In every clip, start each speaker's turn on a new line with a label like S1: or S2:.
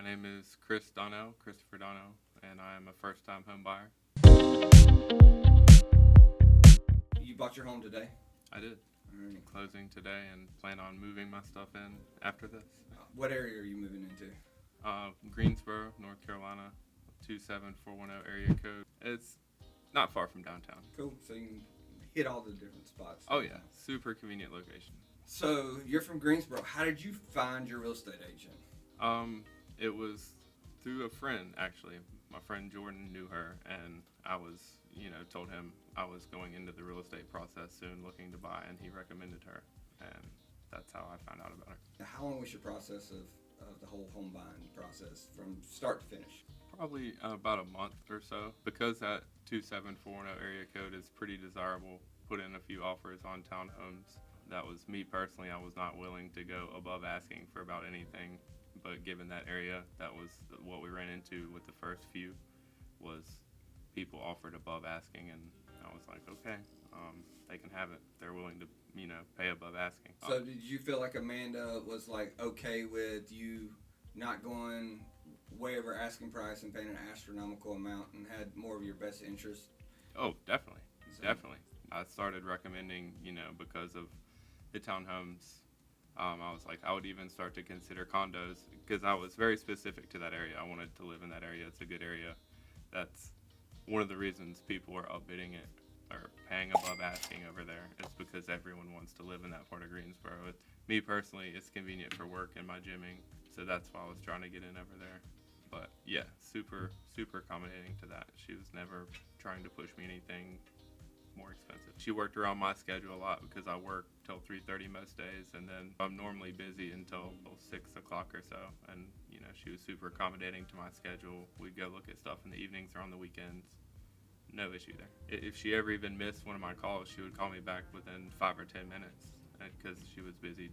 S1: My name is Christopher Donnell, and I am a first-time home buyer.
S2: You bought your home today?
S1: I did.
S2: All right.
S1: Closing today and plan on moving my stuff in after this.
S2: What area are you moving into?
S1: Greensboro, North Carolina, 27410 area code. It's not far from downtown.
S2: Cool. So you can hit all the different spots.
S1: Oh yeah, super convenient location.
S2: So you're from Greensboro. How did you find your real estate agent?
S1: It was through a friend actually. My friend Jordan knew her, and I was, told him I was going into the real estate process soon, looking to buy, and he recommended her, and that's how I found out about her.
S2: Now, how long was your process of the whole home buying process from start to finish?
S1: Probably about a month or so, because that 27410 area code is pretty desirable. Put in a few offers on townhomes. That was me personally. I was not willing to go above asking for about anything, but given that area, that was what we ran into with the first few, was people offered above asking, and I was like, okay, they can have it. They're willing to, pay above asking.
S2: So did you feel like Amanda was like okay with you not going way over asking price and paying an astronomical amount, and had more of your best interest?
S1: Oh, definitely. Definitely. I started recommending, because of the townhomes. I was like, I would even start to consider condos, because I was very specific to that area. I wanted to live in that area. It's a good area. That's one of the reasons people are upbidding it or paying above asking over there, is because everyone wants to live in that part of Greensboro. Me personally, it's convenient for work and my gymming, so that's why I was trying to get in over there. But yeah, super accommodating to that. She was never trying to push me anything more expensive. She worked around my schedule a lot, because I work till 3:30 most days, and then I'm normally busy until 6 o'clock or so, and she was super accommodating to my schedule. We'd go look at stuff in the evenings or on the weekends. No issue there. If she ever even missed one of my calls, she would call me back within 5 or 10 minutes, because she was busy.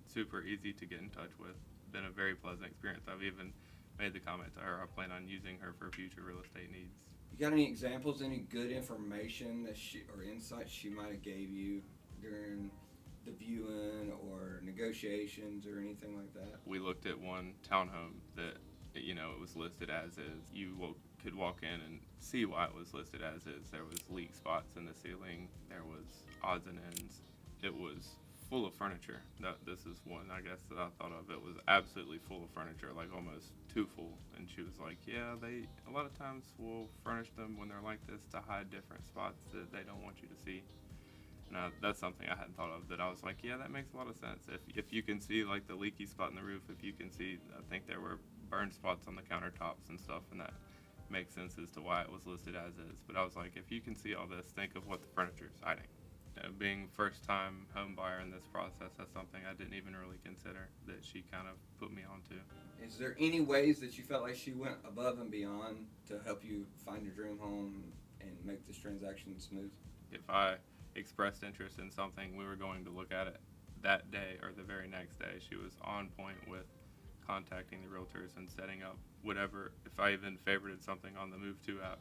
S1: Super easy to get in touch with. Been a very pleasant experience. I've even made the comment to her I plan on using her for future real estate needs.
S2: You got any examples, any good information that or insights she might have gave you during the viewing or negotiations or anything like that?
S1: We looked at one townhome that, it was listed as is. You could walk in and see why it was listed as is. There was leak spots in the ceiling. There was odds and ends. It was full of furniture. This is one, I guess, that I thought of. It was absolutely full of furniture, like almost too full. And she was like, yeah, they a lot of times will furnish them when they're like this to hide different spots that they don't want you to see. And that's something I hadn't thought of, that I was like, yeah, that makes a lot of sense. If you can see like the leaky spot in the roof, if you can see, I think there were burn spots on the countertops and stuff, and that makes sense as to why it was listed as is. But I was like, if you can see all this, think of what the furniture is hiding. Being first-time home buyer in this process, that's something I didn't even really consider, that she kind of put me onto.
S2: Is there any ways that you felt like she went above and beyond to help you find your dream home and make this transaction smooth?
S1: If I expressed interest in something, we were going to look at it that day or the very next day. She was on point with contacting the realtors and setting up whatever. If I even favorited something on the Move To app,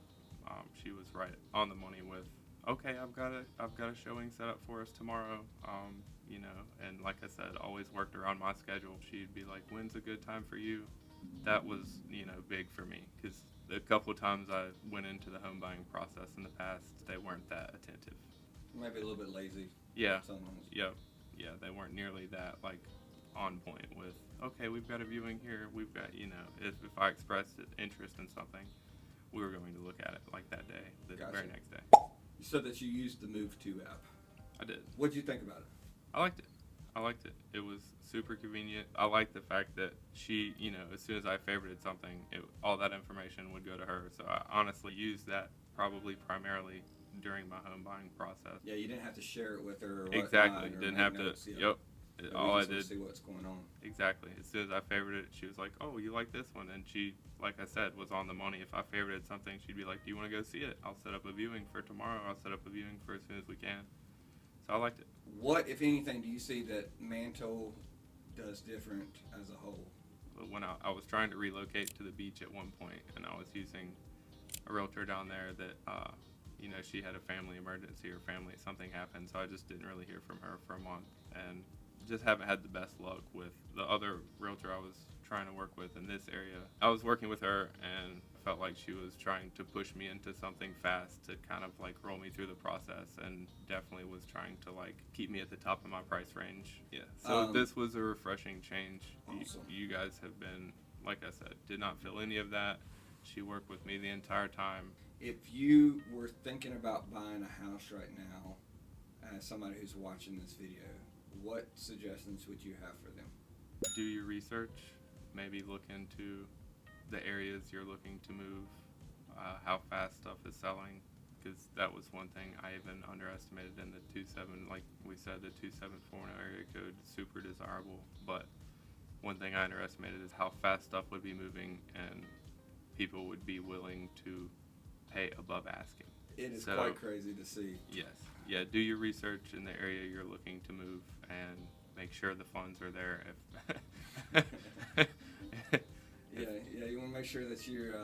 S1: she was right on the money with, okay, I've got a showing set up for us tomorrow, and like I said, always worked around my schedule. She'd be like, when's a good time for you? That was, big for me, because a couple of times I went into the home buying process in the past, they weren't that attentive.
S2: Maybe a little bit lazy.
S1: Yeah.
S2: Sometimes.
S1: Yeah, they weren't nearly that, like, on point with, okay, we've got a viewing here, we've got, if I expressed interest in something, we were going to look at it like that day, the
S2: Gotcha.
S1: very next day.
S2: So that you used the Move To app.
S1: I did.
S2: What did you think about it?
S1: I liked it. It was super convenient. I liked the fact that she, as soon as I favorited something, all that information would go to her. So I honestly used that probably primarily during my home buying process.
S2: Yeah, you didn't have to share it with her. Or
S1: Exactly.
S2: Or
S1: Didn't
S2: make
S1: have to.
S2: notes,
S1: Yep.
S2: So
S1: All
S2: we
S1: I
S2: can sort of
S1: did.
S2: see what's going on.
S1: Exactly. As soon as I favorited it, she was like, "Oh, you like this one?" And she, like I said, was on the money. If I favorited something, she'd be like, "Do you want to go see it? I'll set up a viewing for tomorrow. I'll set up a viewing for as soon as we can." So I liked it.
S2: What, if anything, do you see that Mantle does different as a whole?
S1: But when I was trying to relocate to the beach at one point, and I was using a realtor down there that, she had a family emergency or something happened, so I just didn't really hear from her for a month, and just haven't had the best luck with the other realtor I was trying to work with in this area. I was working with her and felt like she was trying to push me into something fast to kind of like roll me through the process, and definitely was trying to like keep me at the top of my price range. Yeah. So this was a refreshing change.
S2: Awesome.
S1: You guys have been, like I said, did not feel any of that. She worked with me the entire time.
S2: If you were thinking about buying a house right now, as somebody who's watching this video, what suggestions would you have for them?
S1: Do your research. Maybe look into the areas you're looking to move, how fast stuff is selling, because that was one thing I even underestimated in the 27. Like we said, the 2740 area code super desirable, but one thing I underestimated is how fast stuff would be moving and people would be willing to pay above asking.
S2: It is quite crazy to see.
S1: Yes. Yeah, do your research in the area you're looking to move and make sure the funds are there.
S2: Yeah, you want to make sure that you're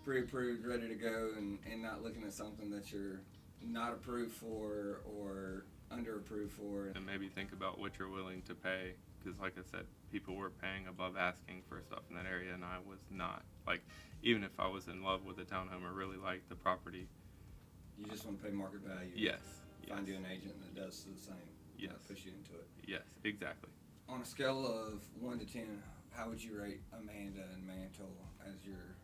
S2: pre-approved, ready to go, and not looking at something that you're not approved for or under-approved for.
S1: And maybe think about what you're willing to pay, because like I said, people were paying above asking for stuff in that area, and I was not. Like, even if I was in love with the townhome or really liked the property.
S2: You just want to pay market value.
S1: Yes.
S2: Find you an agent that does the same.
S1: Yes.
S2: Push you into it.
S1: Yes, exactly.
S2: On a scale of 1 to 10, how would you rate Amanda and Mantle as your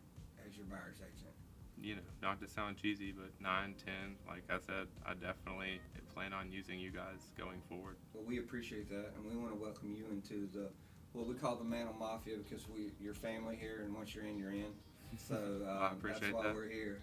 S2: buyer's agent?
S1: You know, not to sound cheesy, but 9, 10. Like I said, I definitely plan on using you guys going forward.
S2: Well, we appreciate that, and we want to welcome you into what we call the Mantle Mafia, because you're family here, and once you're in, you're in. So
S1: I appreciate
S2: that's why
S1: that.
S2: we're here.